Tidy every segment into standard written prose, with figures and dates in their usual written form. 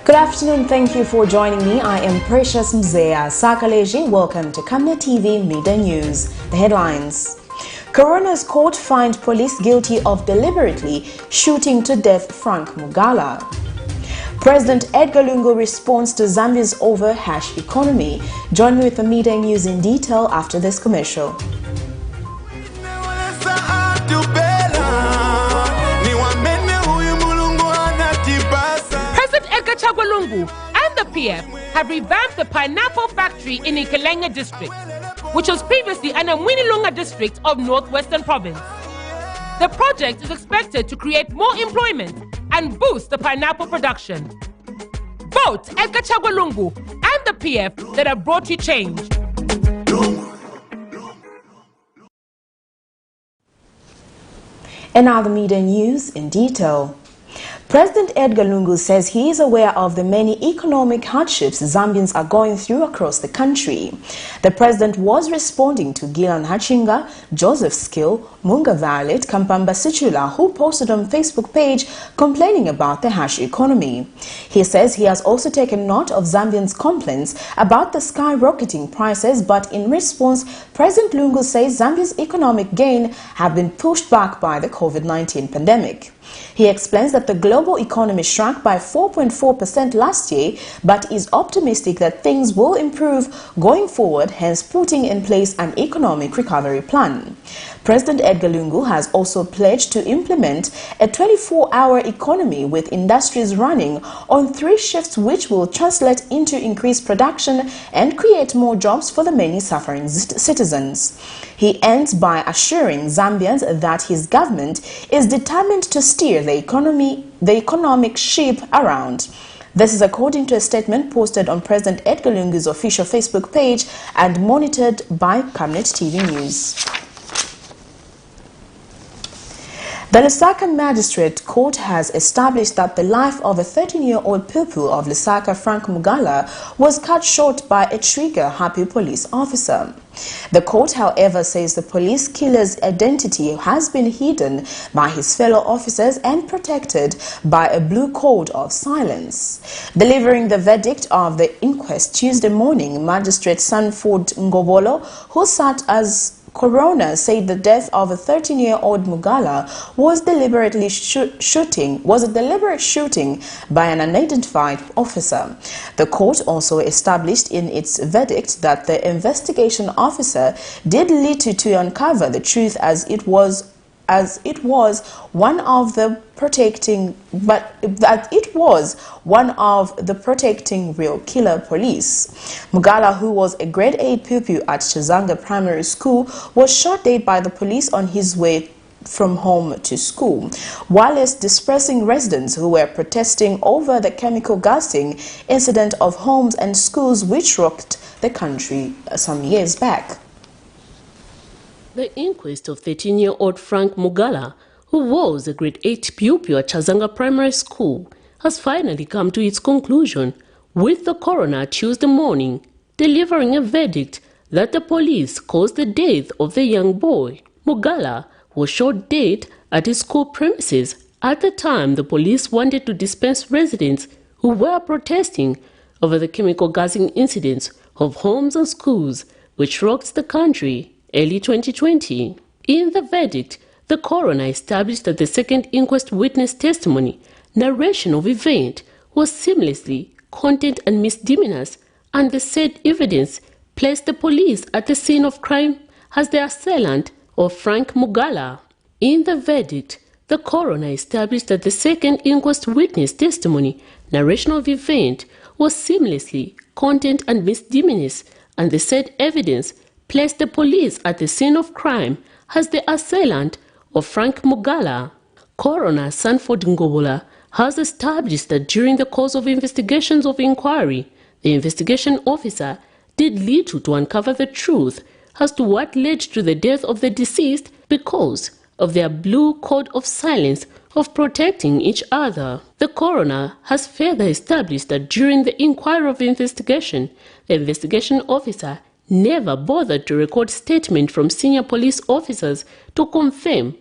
Good afternoon, thank you for joining me. I am Precious Mzea Sakaleji. Welcome to Camnet TV Midday News. The headlines. Coroner's court fined police guilty of deliberately shooting to death Frank Mugala. President Edgar Lungu responds to Zambia's over-hash economy. Join me with the Midday News in detail after this commercial. LUNGU and the PF have revamped the pineapple factory in Ikelenge district, which was previously an Amwinilunga district of Northwestern Province. The project is expected to create more employment and boost the pineapple production. Vote Edgar LUNGU and the PF that have brought you change. And now the Midday News in detail. President Edgar Lungu says he is aware of the many economic hardships Zambians are going through across the country. The president was responding to Gilan Hachinga, Joseph Skill, Munga Violet, Kampamba Sichula, who posted on Facebook page complaining about the harsh economy. He says he has also taken note of Zambians' complaints about the skyrocketing prices, but in response, President Lungu says Zambia's economic gain have been pushed back by the COVID-19 pandemic. He explains that the global economy shrank by 4.4% last year, but is optimistic that things will improve going forward, hence putting in place an economic recovery plan. President Edgar Lungu has also pledged to implement a 24-hour economy with industries running on 3 shifts, which will translate into increased production and create more jobs for the many suffering citizens. He ends by assuring Zambians that his government is determined to steer the economic ship around. This is according to a statement posted on President Edgar Lungu's official Facebook page and monitored by Camnet TV News. The Lusaka Magistrate Court has established that the life of a 13-year-old pupil of Lusaka, Frank Mugala, was cut short by a trigger-happy police officer. The court, however, says the police killer's identity has been hidden by his fellow officers and protected by a blue code of silence. Delivering the verdict of the inquest Tuesday morning, Magistrate Sanford Ngobolo, who sat as coroner, said the death of a 13-year-old Mugala was a deliberate shooting by an unidentified officer. The court also established in its verdict that the investigation officer did little to uncover the truth, as it was one of the protecting real killer police. Mugala, who was a grade 8 pupil at Chazanga Primary School, was shot dead by the police on his way from home to school, whilst dispersing residents who were protesting over the chemical gassing incident of homes and schools which rocked the country some years back. The inquest of 13-year-old Frank Mugala, who was a grade 8 pupil at Chazanga Primary School, has finally come to its conclusion, with the coroner Tuesday morning delivering a verdict that the police caused the death of the young boy. Mugala was shot dead at his school premises at the time the police wanted to disperse residents who were protesting over the chemical gassing incidents of homes and schools which rocked the country early 2020. In the verdict, the coroner established that the second inquest witness testimony, narration of event, was seamlessly content and misdemeanors, and the said evidence placed the police at the scene of crime as the assailant of Frank Mugala. In the verdict, the coroner established that the second inquest witness testimony, narration of event, was seamlessly content and misdemeanors, and the said evidence placed the police at the scene of crime as the assailant of Frank Mugala. Coroner Sanford Ngobola has established that during the course of investigations of inquiry, the investigation officer did little to uncover the truth as to what led to the death of the deceased because of their blue code of silence of protecting each other. The coroner has further established that during the inquiry of investigation, the investigation officer never bothered to record statement from senior police officers to confirm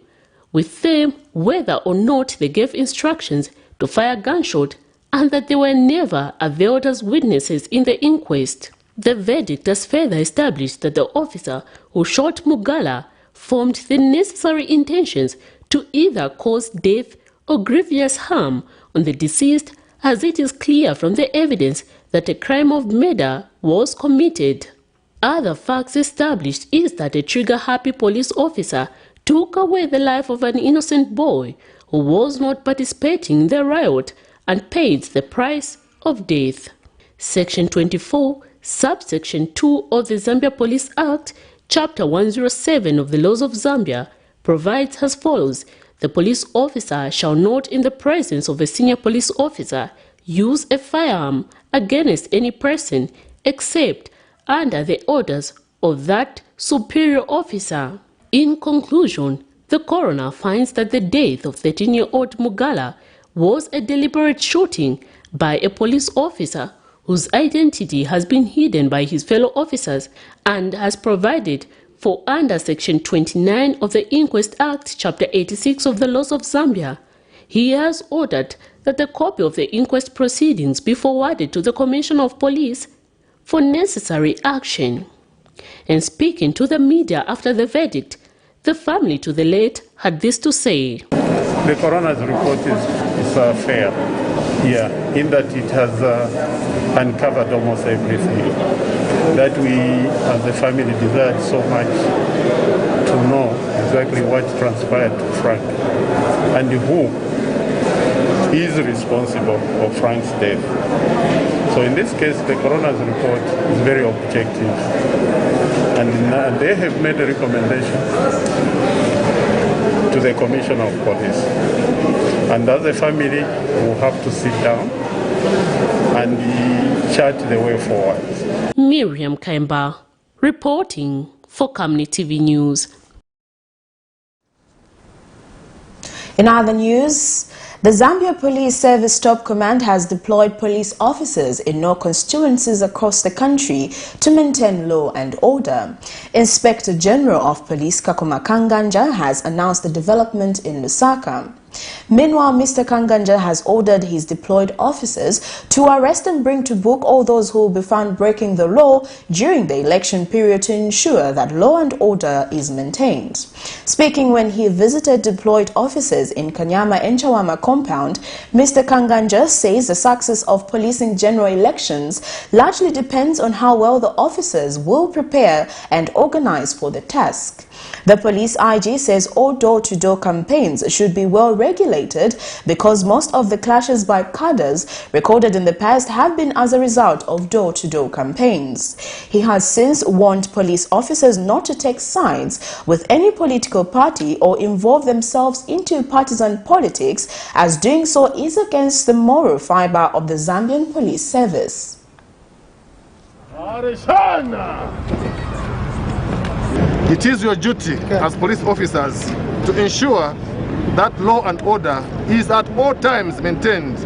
with them whether or not they gave instructions to fire gunshot and that they were never availed as witnesses in the inquest. The verdict has further established that the officer who shot MUGALA formed the necessary intentions to either cause death or grievous harm on the deceased, as it is clear from the evidence that a crime of murder was committed. Other facts established is that a trigger-happy police officer took away the life of an innocent boy who was not participating in the riot and paid the price of death. Section 24, subsection 2 of the Zambia Police Act, Chapter 107 of the Laws of Zambia, provides as follows: the police officer shall not, in the presence of a senior police officer, use a firearm against any person except under the orders of that superior officer. In conclusion, the coroner finds that the death of 13-year-old MUGALA was a deliberate shooting by a police officer whose identity has been hidden by his fellow officers and has provided for under Section 29 of the Inquest Act, Chapter 86 of the Laws of Zambia. He has ordered that a copy of the inquest proceedings be forwarded to the Commissioner of Police for necessary action. And speaking to the media after the verdict, the family to the late had this to say. The coroner's report is fair, in that it has uncovered almost everything that we as a family desired so much to know exactly what transpired to Frank and who is responsible for Frank's death. So in this case, the coroner's report is very objective, and they have made a recommendation to the Commissioner of Police. And as a family, we'll have to sit down and chart the way forward. Miriam Kaimba, reporting for Camnet TV News. In other news, the Zambia Police Service Top Command has deployed police officers in all constituencies across the country to maintain law and order. Inspector General of Police Kakuma Kanganja has announced the development in Lusaka. Meanwhile, Mr. Kanganja has ordered his deployed officers to arrest and bring to book all those who will be found breaking the law during the election period to ensure that law and order is maintained. Speaking when he visited deployed officers in Kanyama and Chawama compound, Mr. Kanganja says the success of policing general elections largely depends on how well the officers will prepare and organize for the task. The police IG says all door-to-door campaigns should be well regulated because most of the clashes by cadres recorded in the past have been as a result of door-to-door campaigns. He has since warned police officers not to take sides with any political party or involve themselves into partisan politics, as doing so is against the moral fiber of the Zambian police service. It is your duty as police officers to ensure that law and order is at all times maintained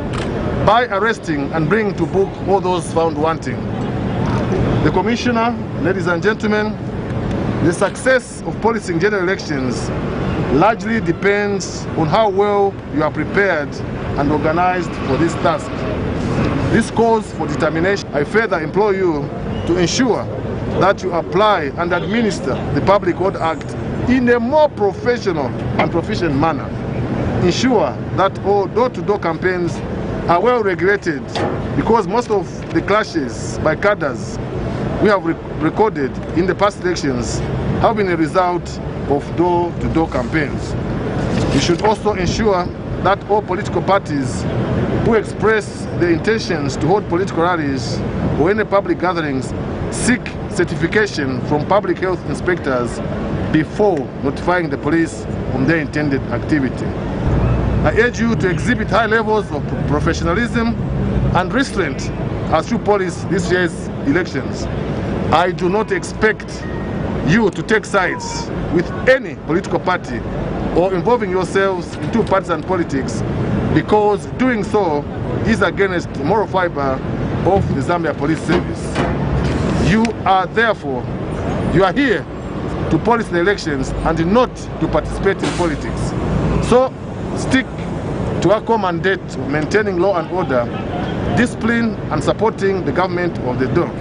by arresting and bringing to book all those found wanting. The Commissioner, ladies and gentlemen, the success of policing general elections largely depends on how well you are prepared and organized for this task. This calls for determination. I further implore you to ensure that you apply and administer the Public Order Act in a more professional and proficient manner. Ensure that all door-to-door campaigns are well regulated, because most of the clashes by cadres we have recorded in the past elections have been a result of door-to-door campaigns. You should also ensure that all political parties who express their intentions to hold political rallies or any public gatherings seek certification from public health inspectors before notifying the police on their intended activity. I urge you to exhibit high levels of professionalism and restraint as you police this year's elections. I do not expect you to take sides with any political party or involving yourselves into partisan politics, because doing so is against the moral fiber of the Zambia Police Service. You are here to police the elections and not to participate in politics. So stick to our common mandate of maintaining law and order discipline and supporting the government of the dog.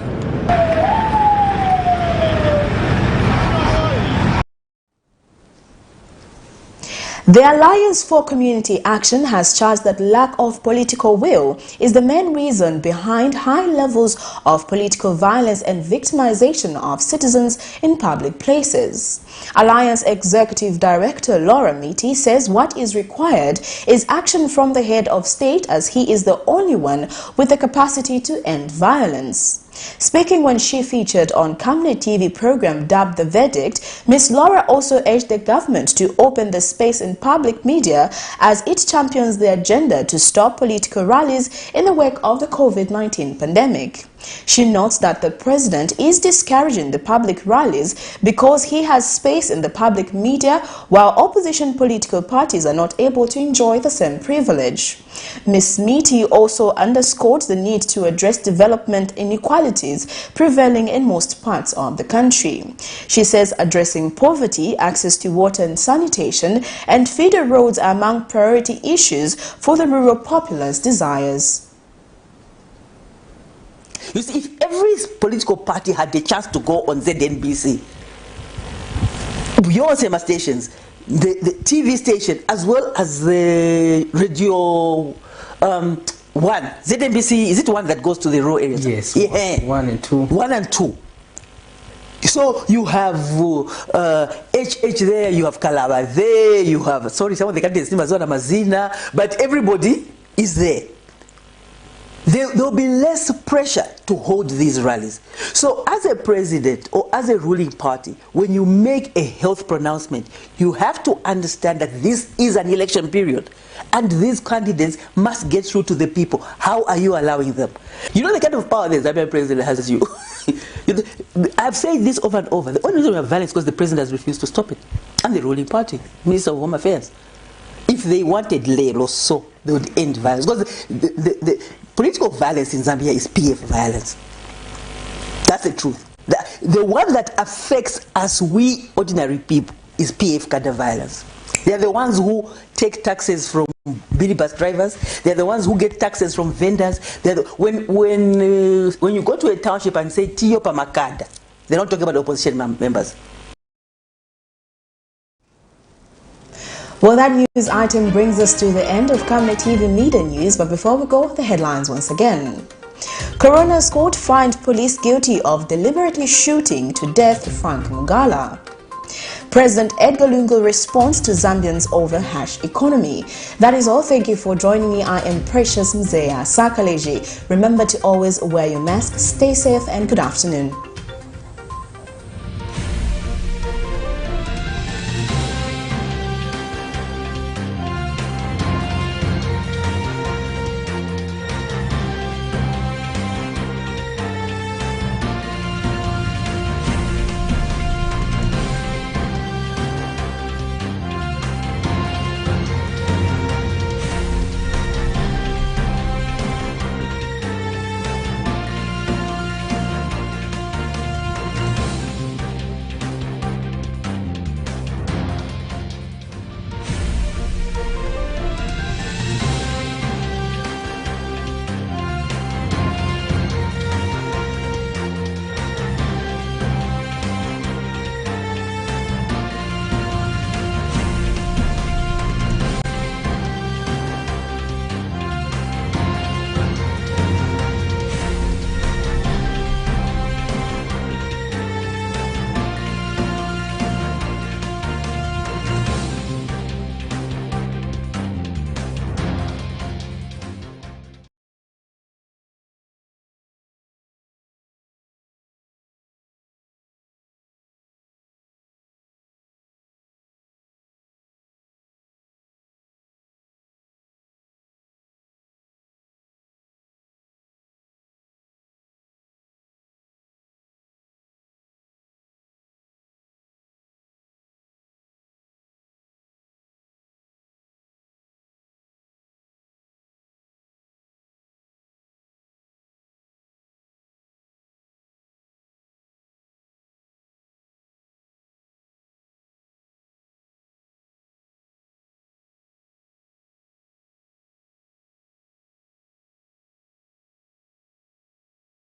The Alliance for Community Action has charged that lack of political will is the main reason behind high levels of political violence and victimization of citizens in public places. Alliance Executive Director Laura Miti says what is required is action from the head of state, as he is the only one with the capacity to end violence. Speaking when she featured on Camnet TV program dubbed The Verdict, Ms. Laura also urged the government to open the space in public media as it champions the agenda to stop political rallies in the wake of the COVID-19 pandemic. She notes that the president is discouraging the public rallies because he has space in the public media, while opposition political parties are not able to enjoy the same privilege. Ms. Miti also underscored the need to address development inequalities prevailing in most parts of the country. She says addressing poverty, access to water and sanitation, and feeder roads are among priority issues for the rural populace desires. You see, if every political party had the chance to go on ZNBC, your SEMA stations, the TV station, as well as the radio one, ZNBC, is it one that goes to the rural areas? Yes, yeah. 1 and 2. 1 and 2. So you have HH there, you have Kalaba there, you have, sorry, some of the countries, Mazina, but everybody is there. There will be less pressure to hold these rallies. So as a president or as a ruling party, when you make a health pronouncement, you have to understand that this is an election period and these candidates must get through to the people. How are you allowing them? You know the kind of power the Zambian president has as you. I've said this over and over. The only reason we have violence is because the president has refused to stop it. And the ruling party, Minister of Home Affairs. If they wanted labor or so, they would end violence. Because the political violence in Zambia is PF violence. That's the truth. The one that affects us, we ordinary people, is PF kind of violence. They are the ones who take taxes from minibus drivers. They are the ones who get taxes from vendors. When you go to a township and say Tiyo Pamakada, they're not talking about opposition members. Well, that news item brings us to the end of Camnet TV Midday News, but before we go, the headlines once again. Coroner's Court fined police guilty of deliberately shooting to death Frank Mugala. President Edgar Lungu responds to Zambians over harsh economy. That is all. Thank you for joining me. I am Precious Mzea Sakaleji. Remember to always wear your mask, stay safe, and good afternoon.